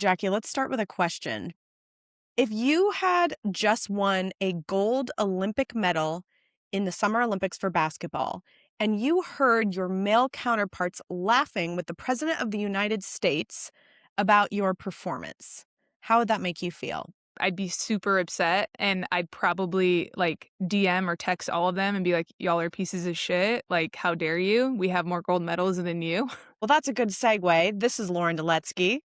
Jacki, let's start with a question. If you had just won a gold Olympic medal in the Summer Olympics for basketball, and you heard your male counterparts laughing with the President of the United States about your performance, how would that make you feel? I'd be super upset and I'd probably like DM or text all of them and be like, y'all are pieces of shit. Like, how dare you? We have more gold medals than you. Well, that's a good segue. This is Lauren Duletzke.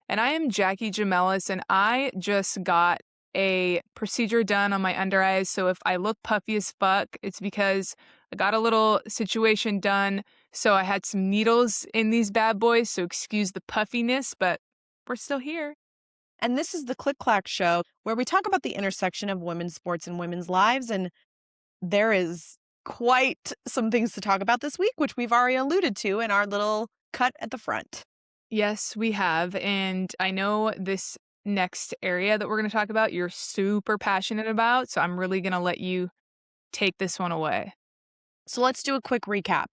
And I am Jacki Gemelos, and I just got a procedure done on my under eyes. So if I look puffy as fuck, it's because I got a little situation done. So I had some needles in these bad boys. So excuse the puffiness, but we're still here. And this is the Click Clack Show, where we talk about the intersection of women's sports and women's lives. And there is quite some things to talk about this week, which we've already alluded to in our little cut at the front. Yes, we have. And I know this next area that we're going to talk about, you're super passionate about. So I'm really going to let you take this one away. So let's do a quick recap.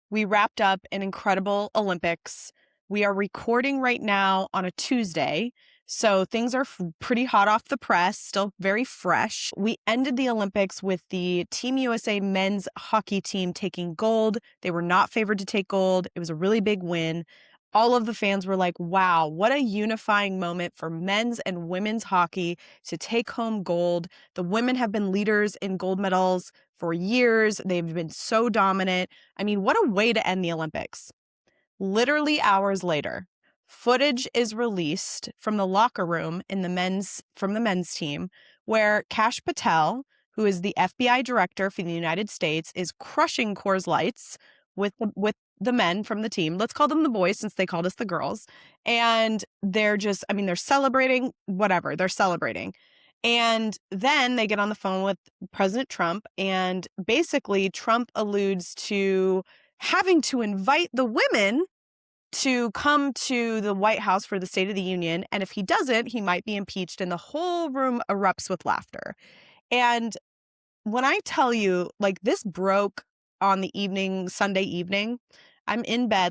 We wrapped up an incredible Olympics. We are recording right now on a Tuesday. So things are pretty hot off the press, still very fresh. We ended the Olympics with the Team USA men's hockey team taking gold. They were not favored to take gold. It was a really big win. All of the fans were like, wow, what a unifying moment for men's and women's hockey to take home gold. The women have been leaders in gold medals for years. They've been so dominant. I mean, what a way to end the Olympics. Literally hours later, footage is released from the locker room from the men's team where Kash Patel, who is the FBI director for the United States, is crushing Coors Lights with the men from the team. Let's call them the boys since they called us the girls. And they're they're celebrating, whatever, they're celebrating. And then they get on the phone with President Trump, and basically Trump alludes to having to invite the women to come to the White House for the State of the Union. And if he doesn't, he might be impeached. And the whole room erupts with laughter. And when I tell you, like, this broke on the Sunday evening, I'm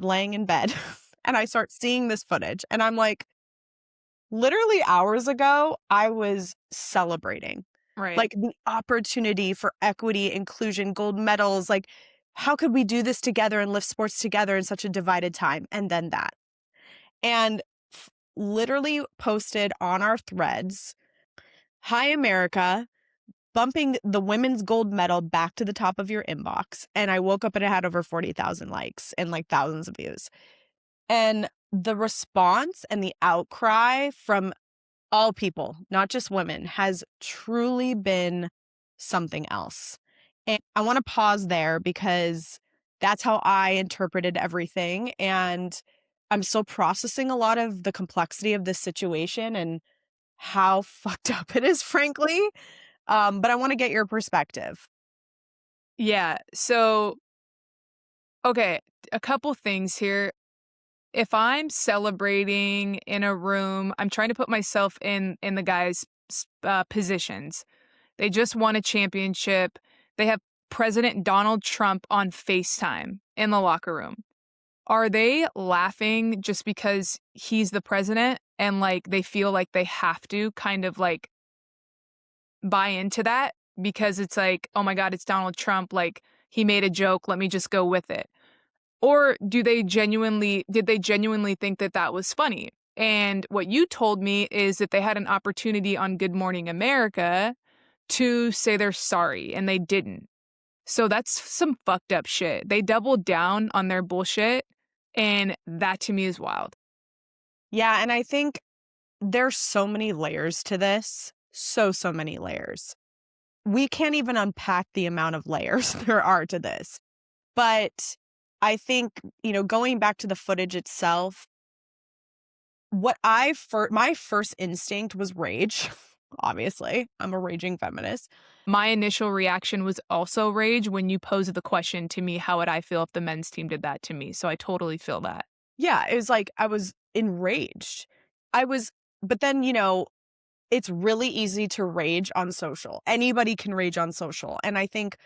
laying in bed, and I start seeing this footage. And I'm like, literally hours ago, I was celebrating. Right. Like the opportunity for equity, inclusion, gold medals. Like, how could we do this together and lift sports together in such a divided time? And then that. And literally posted on our threads, "Hi, America," bumping the women's gold medal back to the top of your inbox. And I woke up and it had over 40,000 likes and like thousands of views. And the response and the outcry from all people, not just women, has truly been something else. And I want to pause there because that's how I interpreted everything. And I'm still processing a lot of the complexity of this situation and how fucked up it is, frankly. But I want to get your perspective. Yeah. So, okay, a couple things here. If I'm celebrating in a room, I'm trying to put myself in the guys' positions. They just won a championship. They have President Donald Trump on FaceTime in the locker room. Are they laughing just because he's the president and like they feel like they have to kind of like buy into that because it's like, oh my God, it's Donald Trump. Like he made a joke. Let me just go with it. Or did they genuinely think that that was funny? And what you told me is that they had an opportunity on Good Morning America to say they're sorry and they didn't. So that's some fucked up shit. They doubled down on their bullshit, and that to me is wild. Yeah, and I think there's so many layers to this. So many layers. We can't even unpack the amount of layers there are to this. But I think, going back to the footage itself, my first instinct was rage. Obviously, I'm a raging feminist. My initial reaction was also rage when you posed the question to me, how would I feel if the men's team did that to me? So I totally feel that. Yeah, it was like I was enraged. But then, it's really easy to rage on social. Anybody can rage on social. And I think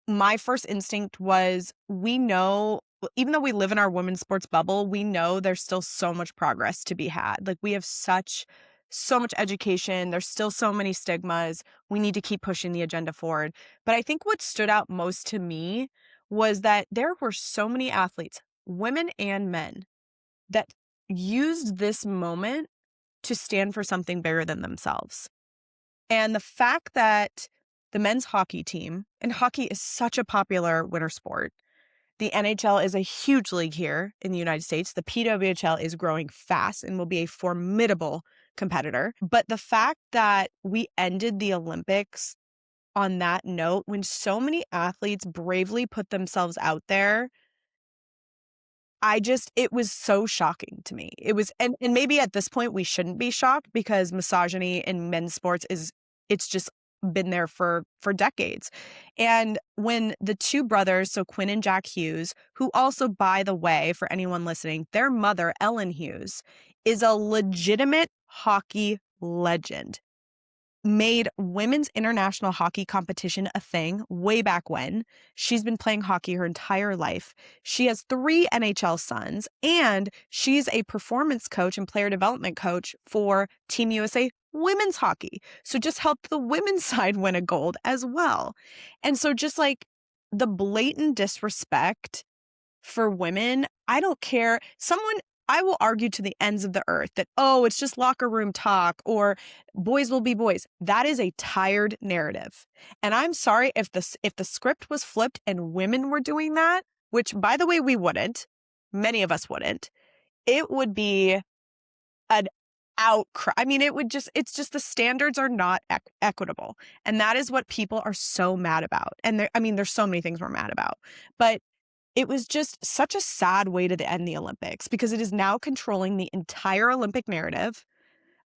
my first instinct was, we know even though we live in our women's sports bubble, we know there's still so much progress to be had. Like, we have so much education. There's still so many stigmas. We need to keep pushing the agenda forward. But I think what stood out most to me was that there were so many athletes, women and men, that used this moment to stand for something bigger than themselves. And the fact that the men's hockey team, and hockey is such a popular winter sport. The NHL is a huge league here in the United States. The PWHL is growing fast and will be a formidable competitor. But the fact that we ended the Olympics on that note, when so many athletes bravely put themselves out there, it was so shocking to me. It was, and maybe at this point we shouldn't be shocked, because misogyny in men's sports it's just been there for decades. And when the two brothers, so Quinn and Jack Hughes, who also, by the way, for anyone listening, their mother, Ellen Hughes, is a legitimate hockey legend, made women's international hockey competition a thing way back when. She's been playing hockey her entire life. She has 3 NHL sons, and she's a performance coach and player development coach for Team USA women's hockey. So just helped the women's side win a gold as well. And so just like the blatant disrespect for women, I don't care. I will argue to the ends of the earth that, oh, it's just locker room talk, or boys will be boys. That is a tired narrative. And I'm sorry if the script was flipped and women were doing that, which, by the way, we wouldn't. Many of us wouldn't. It would be an outcry. I mean, it's just the standards are not equitable. And that is what people are so mad about. And there's so many things we're mad about. But it was just such a sad way to end the Olympics, because it is now controlling the entire Olympic narrative.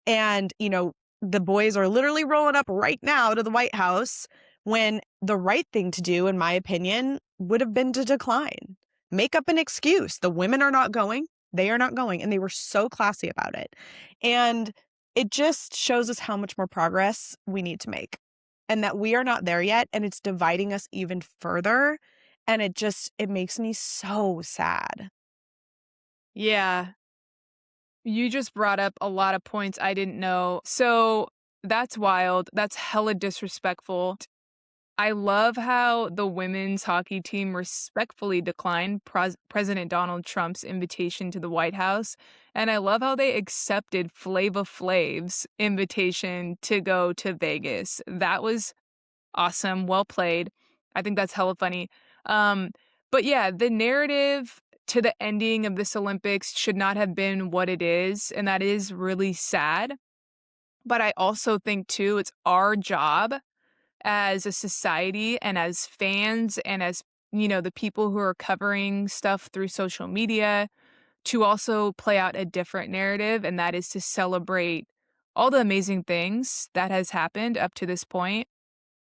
And, the boys are literally rolling up right now to the White House, when the right thing to do, in my opinion, would have been to decline. Make up an excuse. The women are not going. They are not going. And they were so classy about it. And it just shows us how much more progress we need to make, and that we are not there yet. And it's dividing us even further. And it makes me so sad. Yeah. You just brought up a lot of points I didn't know. So that's wild. That's hella disrespectful. I love how the women's hockey team respectfully declined President Donald Trump's invitation to the White House. And I love how they accepted Flava Flav's invitation to go to Vegas. That was awesome. Well played. I think that's hella funny. Um, but yeah, the narrative to the ending of this Olympics should not have been what it is. And that is really sad. But I also think, too, it's our job as a society and as fans and as, the people who are covering stuff through social media to also play out a different narrative. And that is to celebrate all the amazing things that has happened up to this point,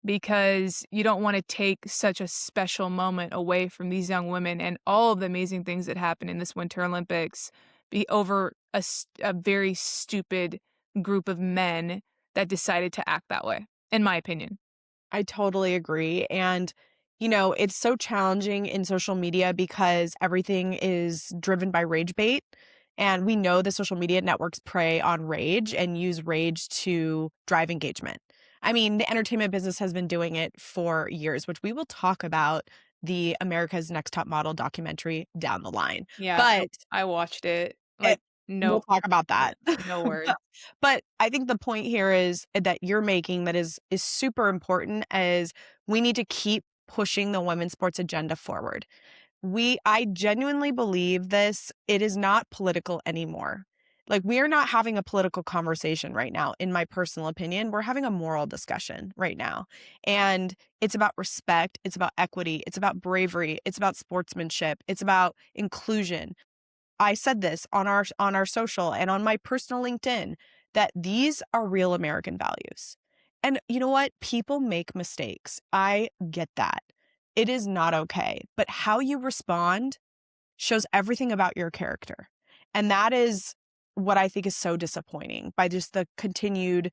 because you don't want to take such a special moment away from these young women and all of the amazing things that happened in this Winter Olympics be over a very stupid group of men that decided to act that way, in my opinion. I totally agree. And, it's so challenging in social media because everything is driven by rage bait. And we know the social media networks prey on rage and use rage to drive engagement. I mean, the entertainment business has been doing it for years, which we will talk about the America's Next Top Model documentary down the line. Yeah, But I watched it. it, No, we'll talk about that. no words. But I think the point here is that you're making that is super important, as we need to keep pushing the women's sports agenda forward. I genuinely believe this. It is not political anymore. Like, we are not having a political conversation right now, in my personal opinion. We're having a moral discussion right now. And it's about respect. It's about equity. It's about bravery. It's about sportsmanship. It's about inclusion. I said this on our social and on my personal LinkedIn, that these are real American values. And you know what? People make mistakes. I get that. It is not okay. But how you respond shows everything about your character. And that is what I think is so disappointing, by just the continued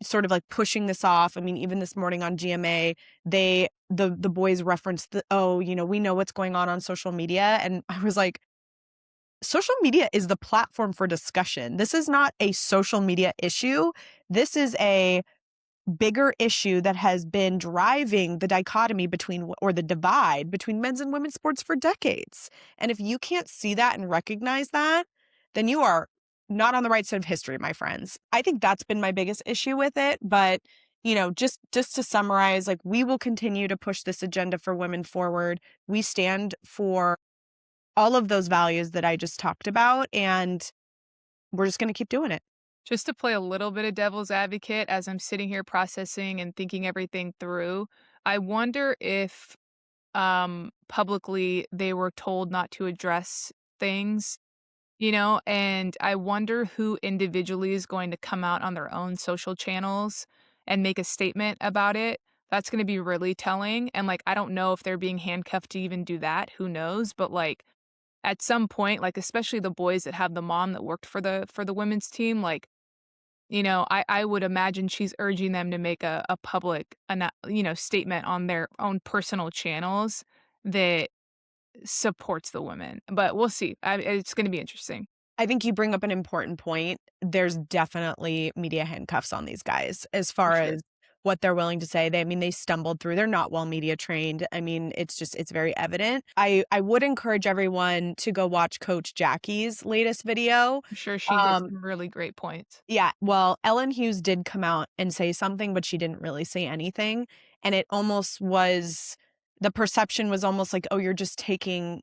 sort of like pushing this off. I mean, even this morning on GMA, the boys referenced oh, we know what's going on social media. And I was like, social media is the platform for discussion. This is not a social media issue. This is a bigger issue that has been driving the dichotomy or the divide between men's and women's sports for decades. And if you can't see that and recognize that, then you are not on the right side of history, my friends. I think that's been my biggest issue with it. But, just to summarize, like, we will continue to push this agenda for women forward. We stand for all of those values that I just talked about, and we're just going to keep doing it. Just to play a little bit of devil's advocate as I'm sitting here processing and thinking everything through, I wonder if publicly they were told not to address things, and I wonder who individually is going to come out on their own social channels and make a statement about it. That's going to be really telling. And like, I don't know if they're being handcuffed to even do that. Who knows? But like, at some point, like especially the boys that have the mom that worked for the women's team, like, I would imagine she's urging them to make a public, statement on their own personal channels that supports the women. But we'll see. It's going to be interesting. I think you bring up an important point. There's definitely media handcuffs on these guys as far For sure. as what they're willing to say. They stumbled through. They're not well media trained. I mean, it's very evident. I would encourage everyone to go watch Coach Jacki's latest video. I'm sure she hit some really great points. Yeah, well, Ellen Hughes did come out and say something, but she didn't really say anything. And it almost was the perception was almost like, oh, you're just taking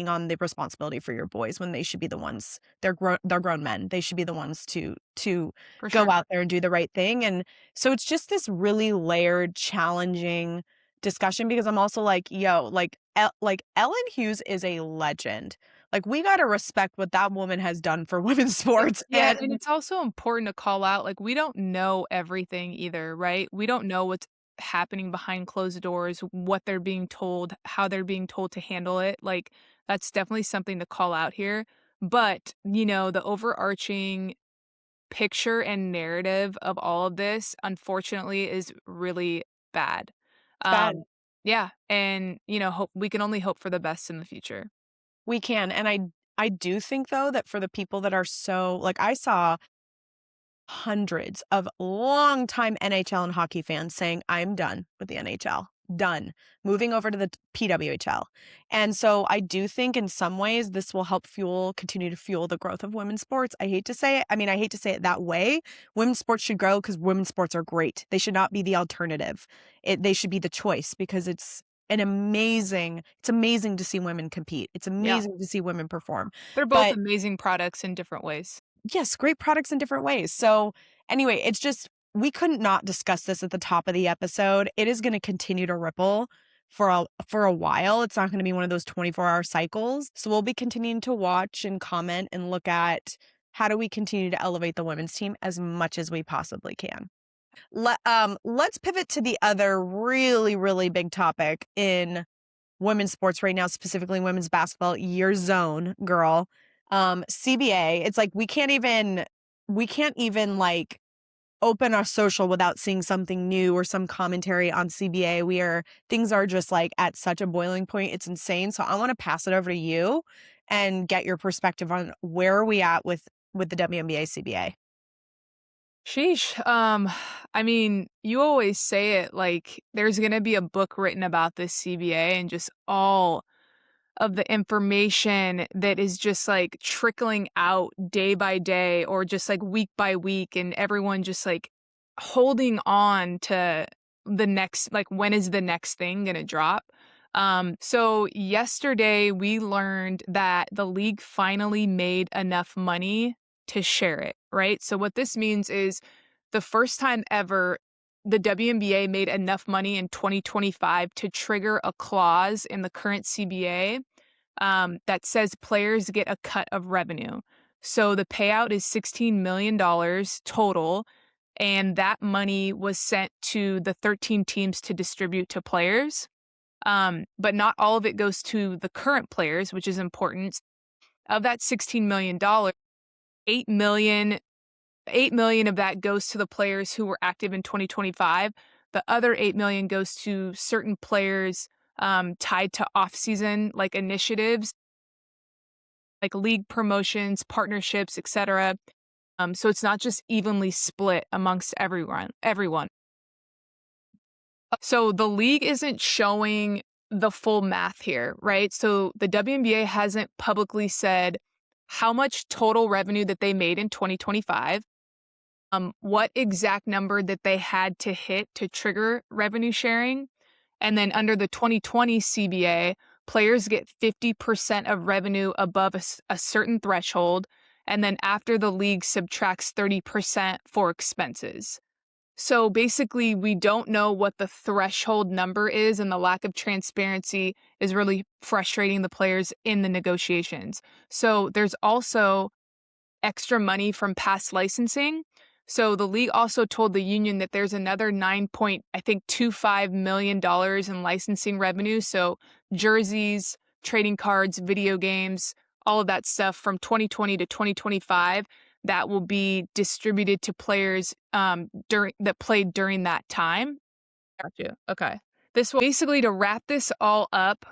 on the responsibility for your boys when they should be the ones. They're grown men. They should be the ones to For go sure. out there and do the right thing. And so it's just this really layered, challenging discussion because I'm also like, yo, like Ellen Hughes is a legend. Like, we got to respect what that woman has done for women's sports. Yeah, and it's also important to call out, like, we don't know everything either, right? We don't know what's happening behind closed doors, what they're being told, how they're being told to handle it. Like, that's definitely something to call out here. But, the overarching picture and narrative of all of this, unfortunately, is really bad. It's bad. Yeah, and, we can only hope for the best in the future. We can. And I do think though that for the people that are so like I saw hundreds of longtime NHL and hockey fans saying, I'm done with the NHL. Done. Moving over to the PWHL. And so I do think in some ways this will help continue to fuel the growth of women's sports. I hate to say it. I mean, I hate to say it that way. Women's sports should grow because women's sports are great. They should not be the alternative. They should be the choice because it's amazing to see women compete. It's Yeah. amazing to see women perform. They're both But amazing products in different ways. yes, great products in different ways. So anyway, it's just we couldn't not discuss this at the top of the episode. It is going to continue to ripple for a while. It's not going to be one of those 24-hour cycles. So we'll be continuing to watch and comment and look at how do we continue to elevate the women's team as much as we possibly can. Let's pivot to the other really, really big topic in women's sports right now, specifically women's basketball, your zone, girl. CBA. It's like we can't even like open our social without seeing something new or some commentary on CBA. Things are just like at such a boiling point. It's insane. So I want to pass it over to you and get your perspective on where are we at with the WNBA CBA. Sheesh. I mean, you always say it like there's gonna be a book written about this CBA and just all of the information that is just like trickling out day by day or just like week by week and everyone just like holding on to the next like when is the next thing going to drop. So yesterday we learned that the league finally made enough money to share it, right? So what this means is the first time ever the WNBA made enough money in 2025 to trigger a clause in the current CBA that says players get a cut of revenue. So the payout is $16 million total, and that money was sent to the 13 teams to distribute to players. But not all of it goes to the current players, which is important. Of that $16 million, $8 million $8 million of that goes to the players who were active in 2025. The other $8 million goes to certain players tied to off-season like initiatives, like league promotions, partnerships, etc. So it's not just evenly split amongst everyone. So the league isn't showing the full math here, right? So the WNBA hasn't publicly said how much total revenue that they made in 2025, what exact number that they had to hit to trigger revenue sharing. And then under the 2020 CBA, players get 50% of revenue above a certain threshold. And then after the league subtracts 30% for expenses. So basically, we don't know what the threshold number is, and the lack of transparency is really frustrating the players in the negotiations. So there's also extra money from past licensing. So the league also told the union that there's another $9.25 million in licensing revenue. So jerseys, trading cards, video games, all of that stuff from 2020 to 2025 that will be distributed to players that played during that time. Gotcha. Okay. This will basically, to wrap this all up,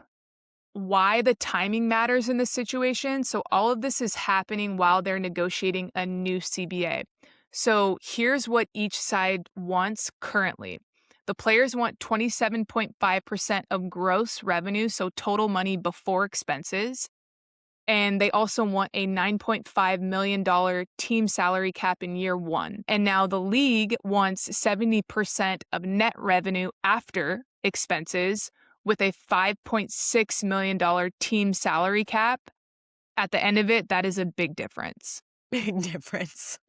why the timing matters in this situation. So all of this is happening while they're negotiating a new CBA. So here's what each side wants currently. The players want 27.5% of gross revenue, so total money before expenses. And they also want a $9.5 million team salary cap in year one. And now the league wants 70% of net revenue after expenses with a $5.6 million team salary cap. At the end of it, that is a big difference. Big difference.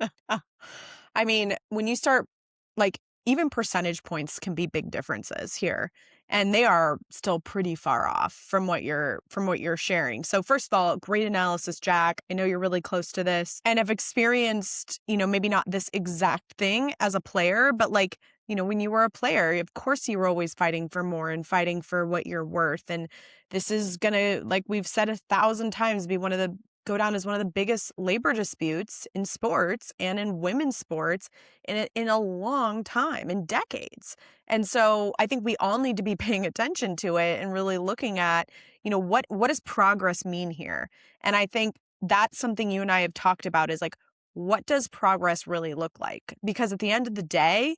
I mean, when you start, like, even percentage points can be big differences here, and they are still pretty far off from what you're sharing. So first of all, great analysis, Jack. I know you're really close to this and have experienced, maybe not this exact thing as a player, but like, when you were a player, of course you were always fighting for more and fighting for what you're worth. And this is gonna, like we've said 1,000 times, go down as one of the biggest labor disputes in sports and in women's sports in a long time, in decades. And so I think we all need to be paying attention to it and really looking at, what does progress mean here? And I think that's something you and I have talked about is like, what does progress really look like? Because at the end of the day,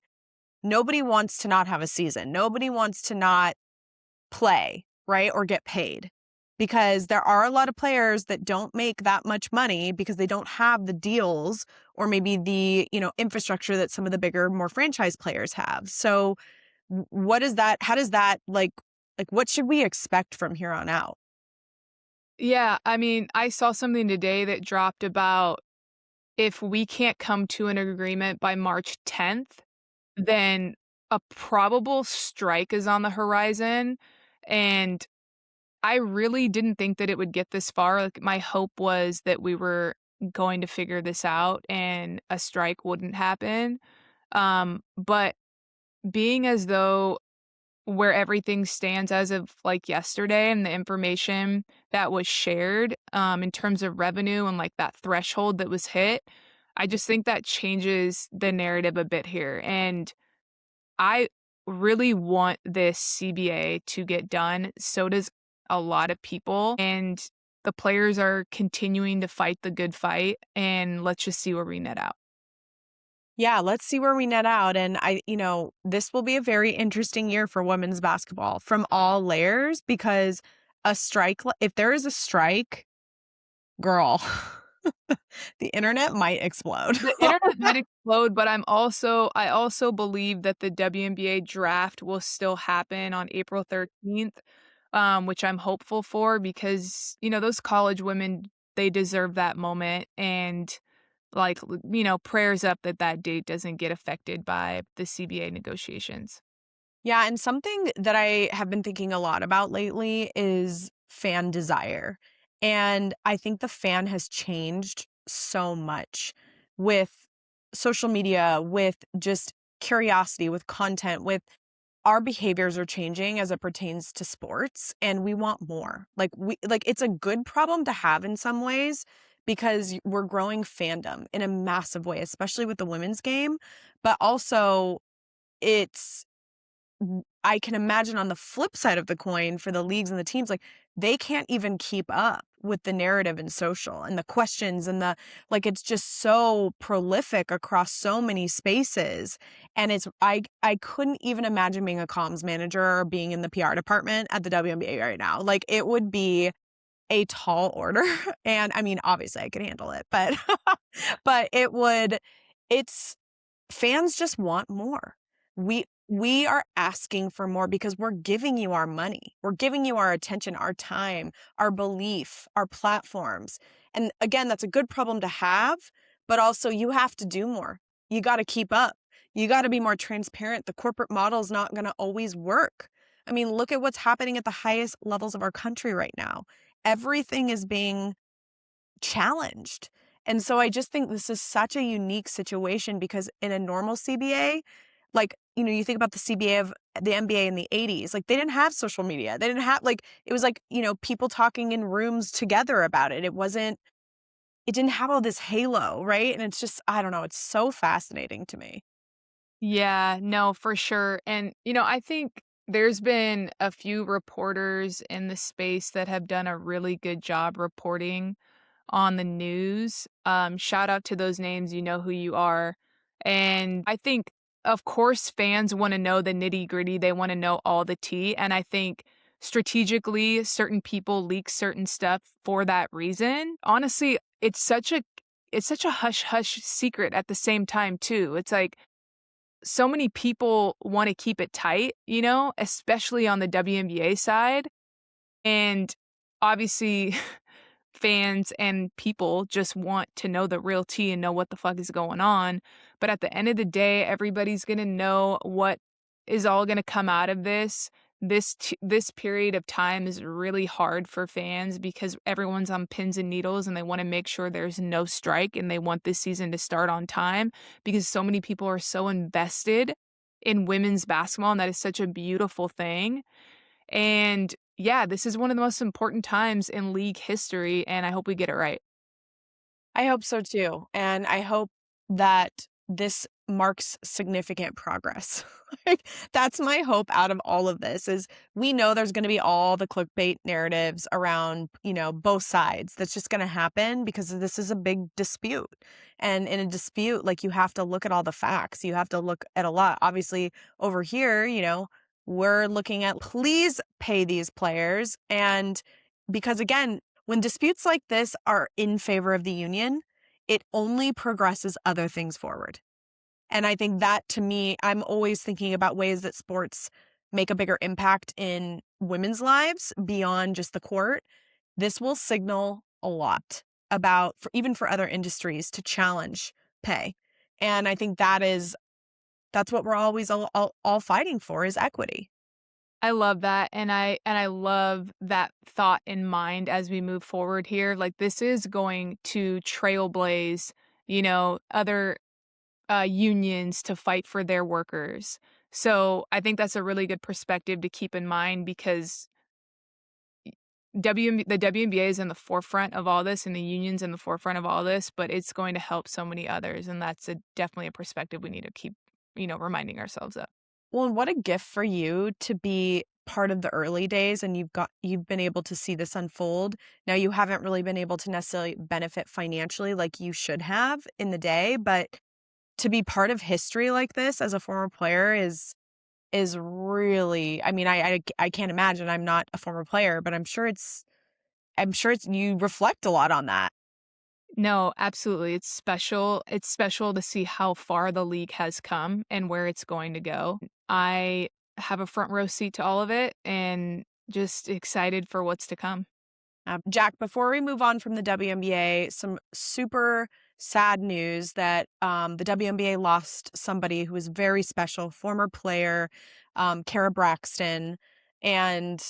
nobody wants to not have a season. Nobody wants to not play, right? Or get paid. Because there are a lot of players that don't make that much money because they don't have the deals or maybe the, infrastructure that some of the bigger, more franchise players have. So what is that? How does that like what should we expect from here on out? Yeah, I mean, I saw something today that dropped about if we can't come to an agreement by March 10th, then a probable strike is on the horizon. And I really didn't think that it would get this far. Like, my hope was that we were going to figure this out and a strike wouldn't happen. But being as though where everything stands as of like yesterday and the information that was shared in terms of revenue and like that threshold that was hit, I just think that changes the narrative a bit here. And I really want this CBA to get done. So does a lot of people. And the players are continuing to fight the good fight. And let's just see where we net out. Yeah, let's see where we net out. And this will be a very interesting year for women's basketball from all layers because if there is a strike, girl, the internet might explode. The internet might explode, but I also believe that the WNBA draft will still happen on April 13th, which I'm hopeful for because, those college women, they deserve that moment. And like, prayers up that date doesn't get affected by the CBA negotiations. Yeah, and something that I have been thinking a lot about lately is fan desire. And I think the fan has changed so much with social media, with just curiosity, with content, with our behaviors are changing as it pertains to sports and we want more. Like it's a good problem to have in some ways because we're growing fandom in a massive way, especially with the women's game. But also, it's I can imagine on the flip side of the coin for the leagues and the teams, like they can't even keep up with the narrative and social and the questions and it's just so prolific across so many spaces. And I couldn't even imagine being a comms manager or being in the PR department at the WNBA right now. Like it would be a tall order. And I mean, obviously I could handle it, but but it's fans just want more. We are asking for more because we're giving you our money. We're giving you our attention, our time, our belief, our platforms. And again, that's a good problem to have, but also you have to do more. You got to keep up. You got to be more transparent. The corporate model is not going to always work. I mean, look at what's happening at the highest levels of our country right now. Everything is being challenged. And so I just think this is such a unique situation because in a normal CBA, you think about the CBA of the NBA in the 80s, like they didn't have social media. They didn't have it was people talking in rooms together about it. It didn't have all this halo, right? And it's just, I don't know, it's so fascinating to me. Yeah, no, for sure. And, I think there's been a few reporters in the space that have done a really good job reporting on the news. Shout out to those names, you know who you are. And I think, of course, fans want to know the nitty gritty. They want to know all the tea. And I think strategically, certain people leak certain stuff for that reason. Honestly, it's such a hush hush secret at the same time too. It's like so many people want to keep it tight, especially on the WNBA side. And obviously, fans and people just want to know the real tea and know what the fuck is going on. But at the end of the day, everybody's going to know what is all going to come out of this. This period of time is really hard for fans because everyone's on pins and needles and they want to make sure there's no strike and they want this season to start on time because so many people are so invested in women's basketball and that is such a beautiful thing. And yeah, this is one of the most important times in league history, and I hope we get it right. I hope so too. And I hope that this marks significant progress. That's my hope out of all of this is we know there's going to be all the clickbait narratives around, both sides. That's just going to happen because this is a big dispute. And in a dispute, you have to look at all the facts. You have to look at a lot. Obviously, over here, we're looking at please pay these players. And because again, when disputes like this are in favor of the union, it only progresses other things forward. And I think that to me, I'm always thinking about ways that sports make a bigger impact in women's lives beyond just the court. This will signal a lot about, even for other industries, to challenge pay. And I think that's what we're always all fighting for is equity. I love that, and I love that thought in mind as we move forward here. Like this is going to trailblaze, other unions to fight for their workers. So I think that's a really good perspective to keep in mind because the WNBA is in the forefront of all this and the unions in the forefront of all this, but it's going to help so many others. And that's definitely a perspective we need to keep, reminding ourselves of. Well, and what a gift for you to be part of the early days and you've been able to see this unfold. Now you haven't really been able to necessarily benefit financially like you should have in the day, but to be part of history like this as a former player is really, I mean, I can't imagine. I'm not a former player, but I'm sure it's you reflect a lot on that. No, absolutely. It's special. It's special to see how far the league has come and where it's going to go. I have a front row seat to all of it and just excited for what's to come. Jack, before we move on from the WNBA, some super sad news that the WNBA lost somebody who was very special, former player, Kara Braxton. And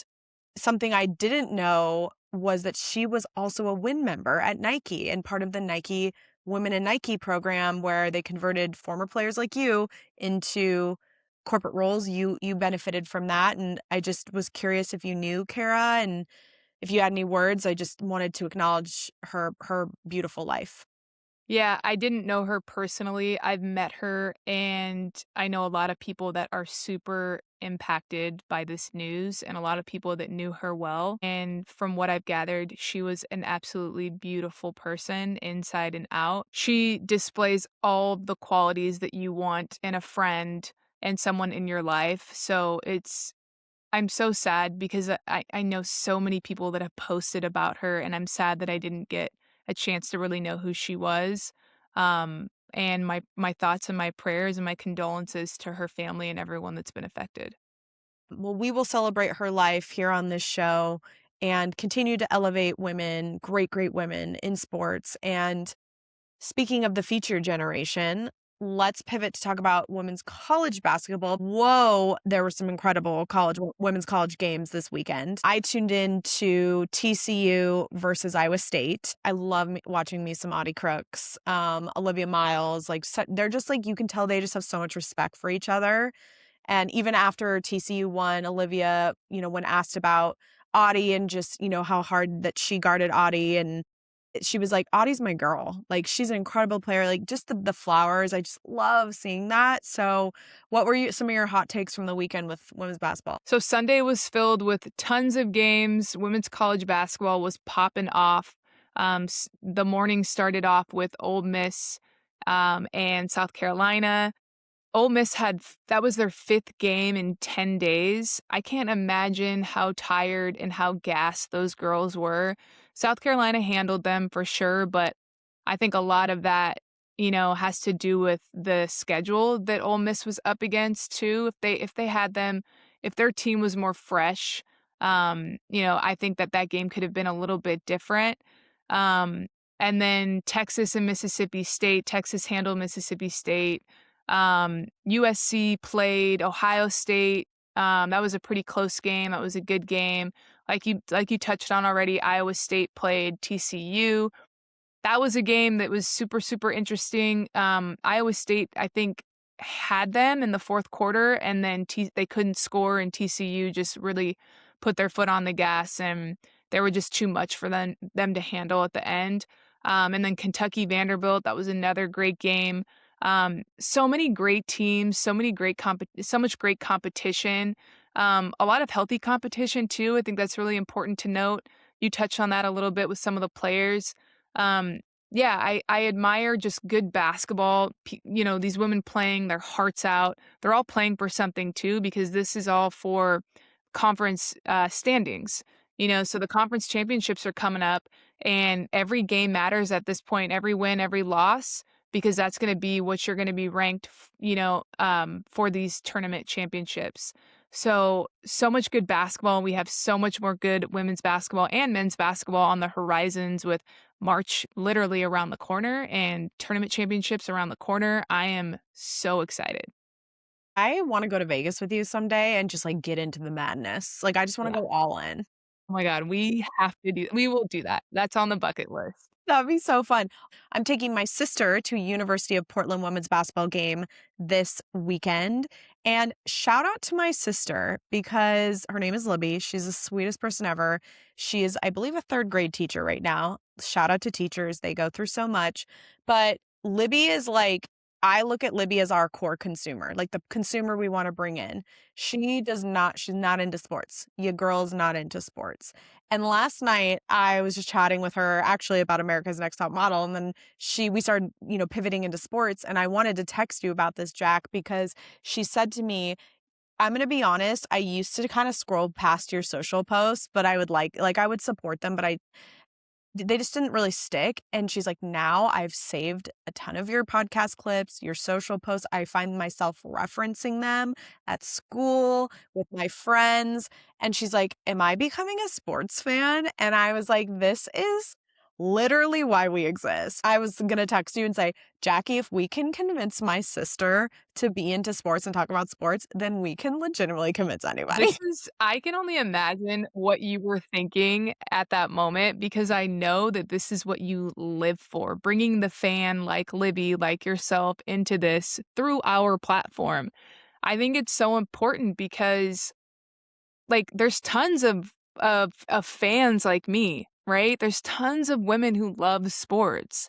something I didn't know was that she was also a WIN member at Nike and part of the Nike Women in Nike program where they converted former players like you into corporate roles. You benefited from that. And I just was curious if you knew Kara and if you had any words, I just wanted to acknowledge her beautiful life. Yeah, I didn't know her personally. I've met her, and I know a lot of people that are super impacted by this news and a lot of people that knew her well. And from what I've gathered, she was an absolutely beautiful person inside and out. She displays all the qualities that you want in a friend and someone in your life. So I'm so sad because I know so many people that have posted about her, and I'm sad that I didn't get a chance to really know who she was. And my thoughts and my prayers and my condolences to her family and everyone that's been affected. Well, we will celebrate her life here on this show and continue to elevate women, great, great women in sports. And speaking of the future generation, let's pivot to talk about women's college basketball. Whoa, there were some incredible women's college games this weekend. I tuned in to TCU versus Iowa State. I love watching me some Audie Crooks, Olivia Miles. They're just like, you can tell they just have so much respect for each other. And even after TCU won, Olivia, when asked about Audie and just, how hard that she guarded Audie, and she was like, Audie's my girl. Like, she's an incredible player. Like, just the flowers. I just love seeing that. So what were some of your hot takes from the weekend with women's basketball? So Sunday was filled with tons of games. Women's college basketball was popping off. The morning started off with Ole Miss and South Carolina. Ole Miss that was their 5th game in 10 days. I can't imagine how tired and how gassed those girls were. South Carolina handled them for sure, but I think a lot of that, has to do with the schedule that Ole Miss was up against too. If their team was more fresh, I think that game could have been a little bit different. Um, and then Texas and Mississippi State. Texas handled Mississippi State. USC played Ohio State. That was a pretty close game. That was a good game. Like you touched on already, Iowa State played TCU. That was a game that was super, super interesting. Iowa State, I think, had them in the 4th quarter, and then they couldn't score, and TCU just really put their foot on the gas, and they were just too much for them to handle at the end. And then Kentucky Vanderbilt, that was another great game. So many great teams, so much great competition. A lot of healthy competition too. I think that's really important to note. You touched on that a little bit with some of the players. Um, yeah, I admire just good basketball. These women playing their hearts out. They're all playing for something too, because this is all for conference standings. So the conference championships are coming up, and every game matters at this point. Every win, every loss, because that's going to be what you're going to be ranked, for these tournament championships. So much good basketball. We have so much more good women's basketball and men's basketball on the horizons, with March literally around the corner and tournament championships around the corner. I am so excited. I want to go to Vegas with you someday and just get into the madness. I just want to Yeah. go all in. Oh my God, we will do that. That's on the bucket list. That'd be so fun. I'm taking my sister to University of Portland women's basketball game this weekend. And shout out to my sister, because her name is Libby. She's the sweetest person ever. She is, I believe, a 3rd grade teacher right now. Shout out to teachers. They go through so much. But Libby is I look at Libby as our core consumer, the consumer we want to bring in. She's not into sports. Your girl's not into sports. And last night I was just chatting with her actually about America's Next Top Model. And then we started, pivoting into sports. And I wanted to text you about this, Jack, because she said to me, I'm going to be honest, I used to kind of scroll past your social posts, but I would I would support them, but they just didn't really stick. And she's like, now I've saved a ton of your podcast clips, your social posts. I find myself referencing them at school with my friends. And she's like, am I becoming a sports fan? And I was like, this is literally why we exist. I was going to text you and say, Jacki, if we can convince my sister to be into sports and talk about sports, then we can legitimately convince anybody. I can only imagine what you were thinking at that moment, because I know that this is what you live for, bringing the fan like Libby, like yourself, into this through our platform. I think it's so important because there's tons of of fans like me, right? There's tons of women who love sports,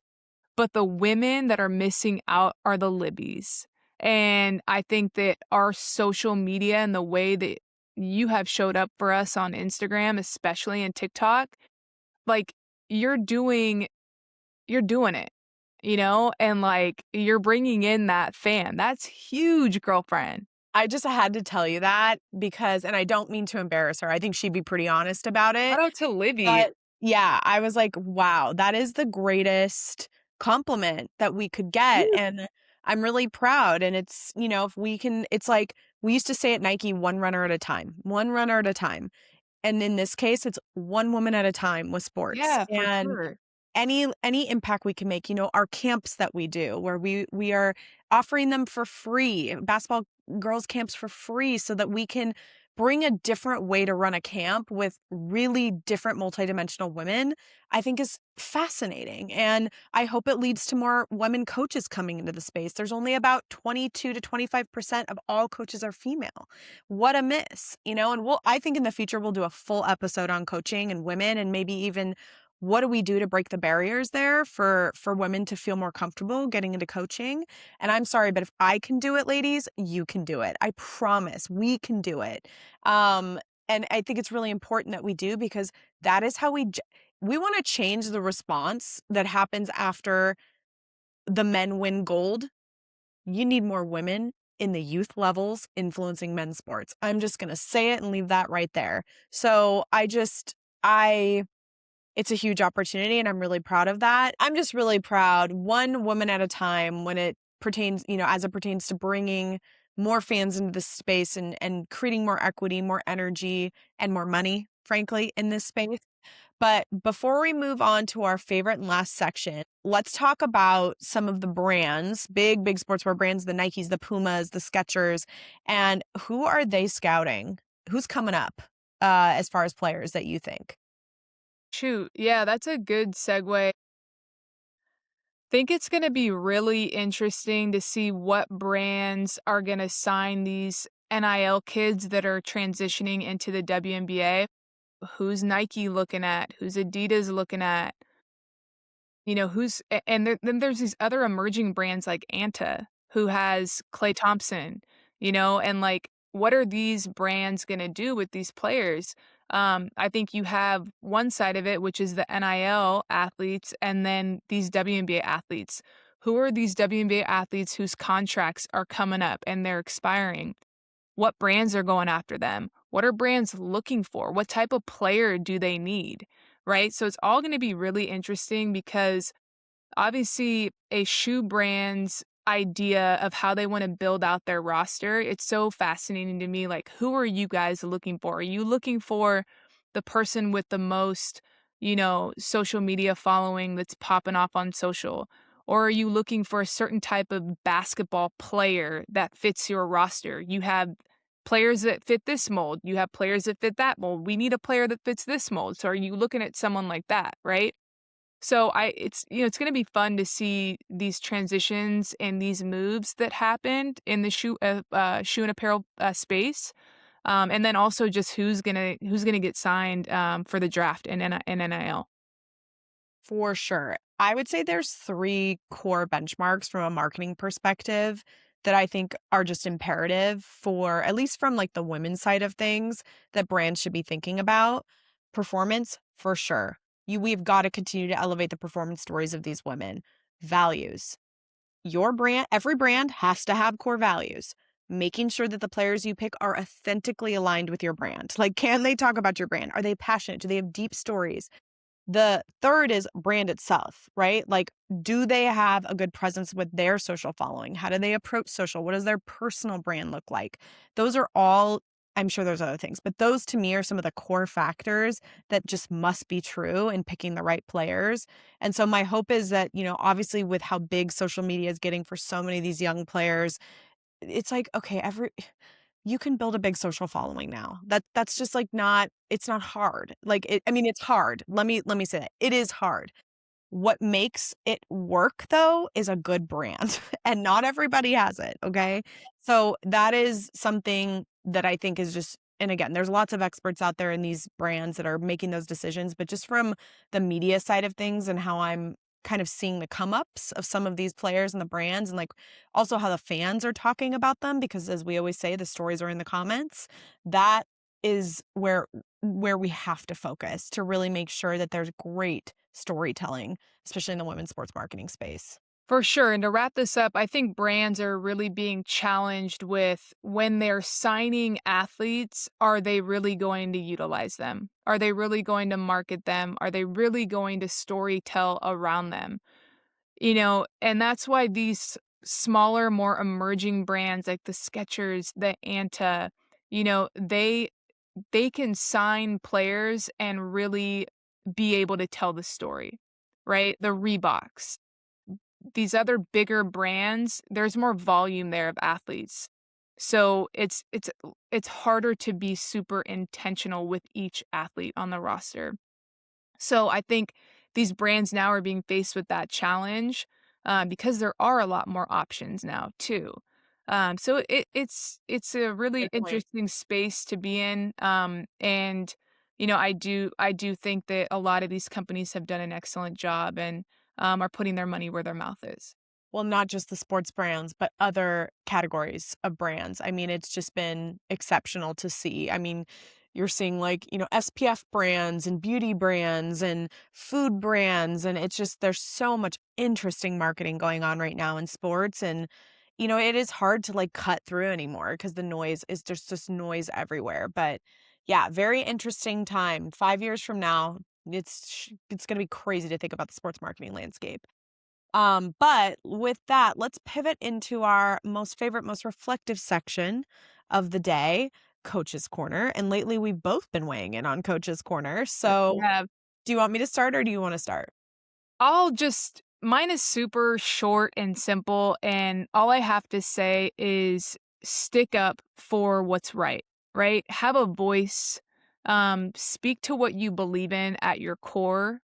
but the women that are missing out are the Libbies. And I think that our social media and the way that you have showed up for us on Instagram, especially and TikTok, like you're doing you're doing it, and like you're bringing in that fan. That's huge, girlfriend. I just had to tell you that because, and I don't mean to embarrass her. I think she'd be pretty honest about it. Shout out to Libby. But yeah, I was like, wow, that is the greatest compliment that we could get. Woo. And I'm really proud. And it's, if we can, it's like we used to say at Nike, one runner at a time, one runner at a time. And in this case, it's one woman at a time with sports. Yeah, for And sure. any impact we can make, our camps that we do where we are offering them for free, basketball girls camps for free, so that we can bring a different way to run a camp with really different multidimensional women, I think is fascinating. And I hope it leads to more women coaches coming into the space. There's only about 22 to 25% of all coaches are female. What a miss, and I think in the future we'll do a full episode on coaching and women, and maybe even what do we do to break the barriers there for women to feel more comfortable getting into coaching? And I'm sorry, but if I can do it, ladies, you can do it. I promise we can do it. And I think it's really important that we do, because that is how we want to change the response that happens after the men win gold. You need more women in the youth levels influencing men's sports. I'm just going to say it and leave that right there. So I it's a huge opportunity, and I'm really proud of that. I'm just really proud, one woman at a time, when it pertains, as it pertains to bringing more fans into this space and creating more equity, more energy, and more money, frankly, in this space. But before we move on to our favorite and last section, let's talk about some of the brands, big sportswear brands, the Nikes, the Pumas, the Skechers, and who are they scouting? Who's coming up as far as players that you think? Shoot, yeah, that's a good segue. Think it's gonna be really interesting to see what brands are gonna sign these NIL kids that are transitioning into the WNBA. Who's Nike looking at? Who's Adidas looking at? Who's and then there's these other emerging brands like Anta, who has Klay Thompson, and like, what are these brands gonna do with these players? I think you have one side of it, which is the NIL athletes, and then these WNBA athletes. Who are these WNBA athletes whose contracts are coming up and they're expiring? What brands are going after them? What are brands looking for? What type of player do they need? Right? So it's all going to be really interesting because obviously a shoe brand's idea of how they want to build out their roster, it's so fascinating to me. Like, who are you guys looking for? Are you looking for the person with the most, social media following that's popping off on social? Or are you looking for a certain type of basketball player that fits your roster? You have players that fit this mold. You have players that fit that mold. We need a player that fits this mold. So are you looking at someone like that, right? So it's going to be fun to see these transitions and these moves that happened in the shoe and apparel space, and then also just who's gonna get signed for the draft and NIL. For sure. I would say there's three core benchmarks from a marketing perspective that I think are just imperative for, at least from like the women's side of things, that brands should be thinking about. Performance, for sure. We've got to continue to elevate the performance stories of these women. Values. Your brand, every brand has to have core values. Making sure that the players you pick are authentically aligned with your brand. Like, can they talk about your brand? Are they passionate? Do they have deep stories? The third is brand itself, right? Like, do they have a good presence with their social following? How do they approach social? What does their personal brand look like? Those are all, I'm sure there's other things, but those to me are some of the core factors that just must be true in picking the right players. And so my hope is that, obviously with how big social media is getting for so many of these young players, it's like, okay, you can build a big social following now. That's just like it's not hard. Like I mean, it's hard. Let me say that. It is hard. What makes it work though is a good brand, and not everybody has it, okay? So that is something that I think is just and again, there's lots of experts out there in these brands that are making those decisions, but just from the media side of things and how I'm kind of seeing the come ups of some of these players and the brands, and like also how the fans are talking about them, because as we always say, the stories are in the comments. That is where we have to focus to really make sure that there's great storytelling, especially in the women's sports marketing space. For sure. And to wrap this up, I think brands are really being challenged with when they're signing athletes, are they really going to utilize them? Are they really going to market them? Are they really going to story tell around them? And that's why these smaller, more emerging brands like the Skechers, the Anta, they can sign players and really be able to tell the story, right? The Reeboks, these other bigger brands, there's more volume there of athletes. So it's harder to be super intentional with each athlete on the roster. So I think these brands now are being faced with that challenge because there are a lot more options now too. So it's a really Good point. interesting space to be in. And I do think that a lot of these companies have done an excellent job and are putting their money where their mouth is. Well, not just the sports brands, but other categories of brands. I mean, it's just been exceptional to see. I mean, you're seeing like, SPF brands and beauty brands and food brands. And it's just, there's so much interesting marketing going on right now in sports. And, it is hard to like cut through anymore because the noise is just noise everywhere. But yeah, very interesting time. 5 years from now, it's going to be crazy to think about the sports marketing landscape. But with that, let's pivot into our most favorite, most reflective section of the day, Coach's Corner. And lately, we've both been weighing in on Coach's Corner. Yes, we So, have. do you want me to start or do you want to start? Mine is super short and simple, and all I have to say is stick up for what's right, right? Have a voice, speak to what you believe in at your core,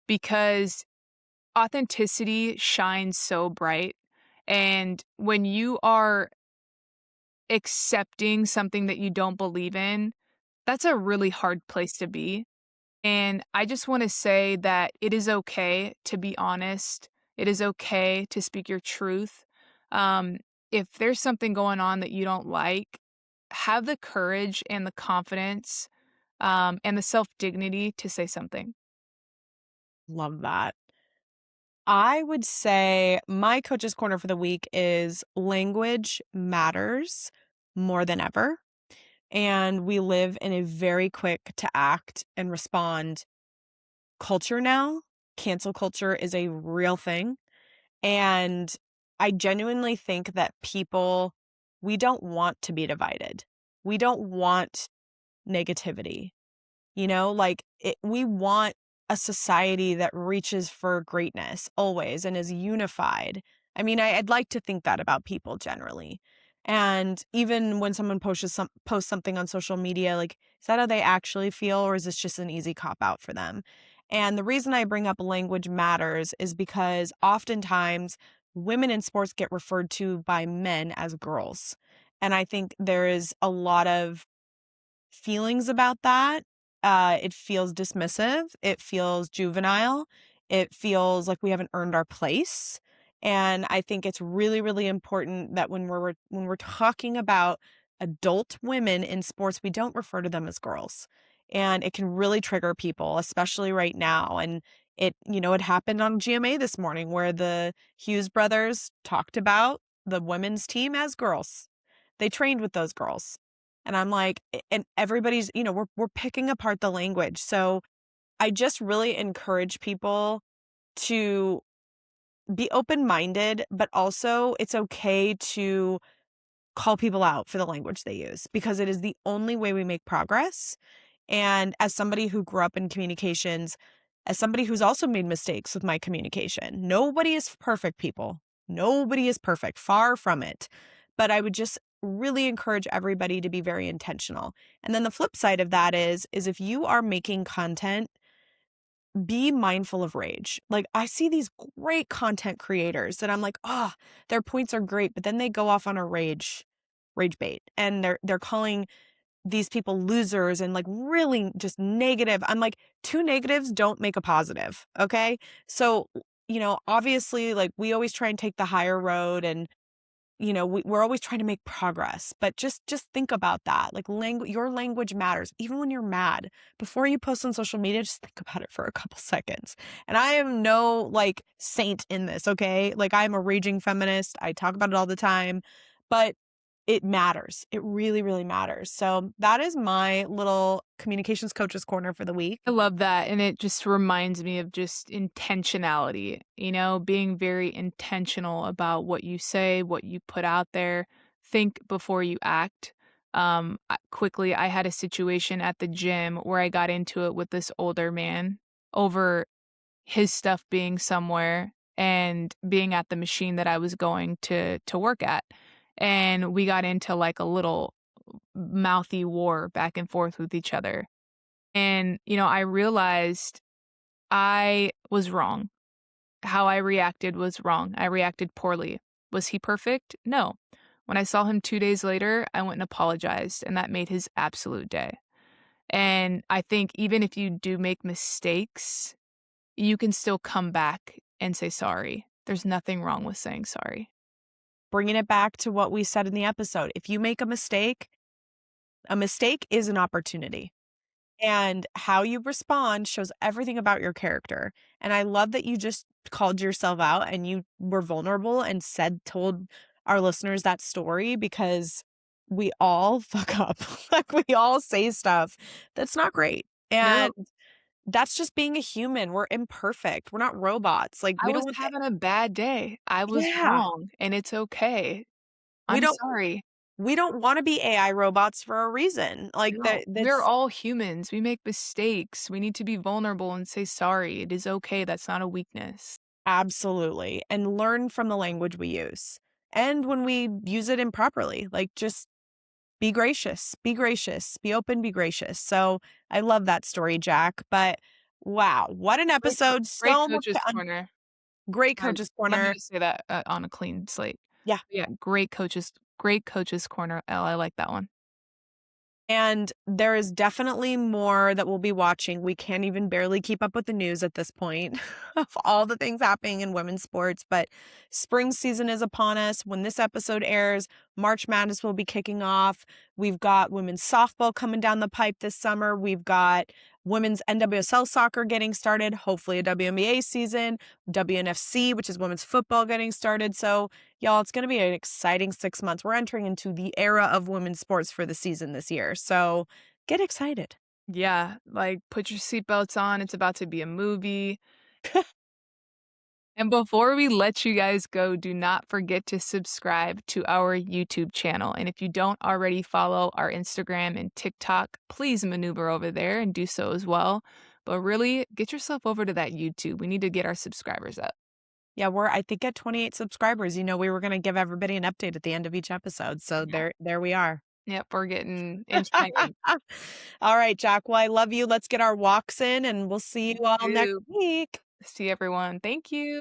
because authenticity shines so bright. And when you are accepting something that you don't believe in, that's a really hard place to be. And I just want to say that it is okay to be honest. It is okay to speak your truth. Um, if there's something going on that you don't like, have the courage and the confidence and the self dignity to say something. Love that. I would say my Coach's Corner for the week is language matters more than ever. And we live in a very quick to act and respond culture now. Cancel culture is a real thing. And I genuinely think that we don't want to be divided. We don't want negativity. We want a society that reaches for greatness always and is unified. I mean, I'd like to think that about people generally. And even when someone posts something on social media, like, is that how they actually feel, or is this just an easy cop out for them? And the reason I bring up language matters is because oftentimes women in sports get referred to by men as girls. And I think there is a lot of feelings about that. It feels dismissive. It feels juvenile. It feels like we haven't earned our place. And I think it's really, really important that when we're talking about adult women in sports, we don't refer to them as girls. And it can really trigger people, especially right now. And it happened on GMA this morning where the Hughes brothers talked about the women's team as girls. They trained with those girls. And I'm like, and everybody's, we're picking apart the language. So I just really encourage people to be open-minded, but also it's okay to call people out for the language they use because it is the only way we make progress. And as somebody who grew up in communications, as somebody who's also made mistakes with my communication, nobody is perfect, people. Nobody is perfect, far from it. But I would just really encourage everybody to be very intentional. And then the flip side of that is if you are making content, be mindful of rage. Like I see these great content creators that I'm like, oh, their points are great, but then they go off on a rage bait and they're calling these people losers and like really just negative. I'm like, two negatives don't make a positive. Okay. So, obviously, like we always try and take the higher road and we're always trying to make progress, but just think about that. Like your language matters. Even when you're mad, before you post on social media, just think about it for a couple seconds. And I am no like saint in this, okay? Like I'm a raging feminist. I talk about it all the time, but it matters. It really, really matters. So that is my little communications coaches corner for the week. I love that, and it just reminds me of just intentionality, being very intentional about what you say, what you put out there. Think before you act. Quickly, I had a situation at the gym where I got into it with this older man over his stuff being somewhere and being at the machine that I was going to work at. And we got into like a little mouthy war back and forth with each other. And, I realized I was wrong. How I reacted was wrong. I reacted poorly. Was he perfect? No. When I saw him 2 days later, I went and apologized, and that made his absolute day. And I think even if you do make mistakes, you can still come back and say sorry. There's nothing wrong with saying sorry. Bringing it back to what we said in the episode. If you make a mistake is an opportunity. And how you respond shows everything about your character. And I love that you just called yourself out and you were vulnerable and told our listeners that story because we all fuck up. Like we all say stuff that's not great. No, And that's just being a human. We're imperfect. We're not robots. Like I we don't was want having a bad day. I was yeah. wrong, and it's okay. We I'm don't sorry. we don't want to be AI robots for a reason. Like No, we're that's all humans. We make mistakes. We need to be vulnerable and say sorry. It is okay. That's not a weakness. absolutely. And learn from the language we use. And when we use it improperly, like just be gracious, be open, be gracious. So I love that story, Jack. But wow, what an episode. Great So much coach's to corner. great coaches Let me corner. just say that, on a clean slate. Yeah. Yeah, great coach's corner. Oh, I like that one. And there is definitely more that we'll be watching. We can't even barely keep up with the news at this point of all the things happening in women's sports. But spring season is upon us. When this episode airs, March Madness will be kicking off. We've got women's softball coming down the pipe this summer. We've got women's NWSL soccer getting started, hopefully a WNBA season, WNFC, which is women's football getting started. So y'all, it's going to be an exciting 6 months. We're entering into the era of women's sports for the season this year. So get excited. Yeah, like, put your seatbelts on, it's about to be a movie. And before we let you guys go, do not forget to subscribe to our YouTube channel. And if you don't already follow our Instagram and TikTok, please maneuver over there and do so as well. But really, get yourself over to that YouTube. We need to get our subscribers up. Yeah, we're I think at 28 subscribers. We were going to give everybody an update at the end of each episode. So Yeah. there we are. Yep, we're getting inching. All right, Jack. Well, I love you. Let's get our walks in and we'll see you all next You week. see everyone. Thank you.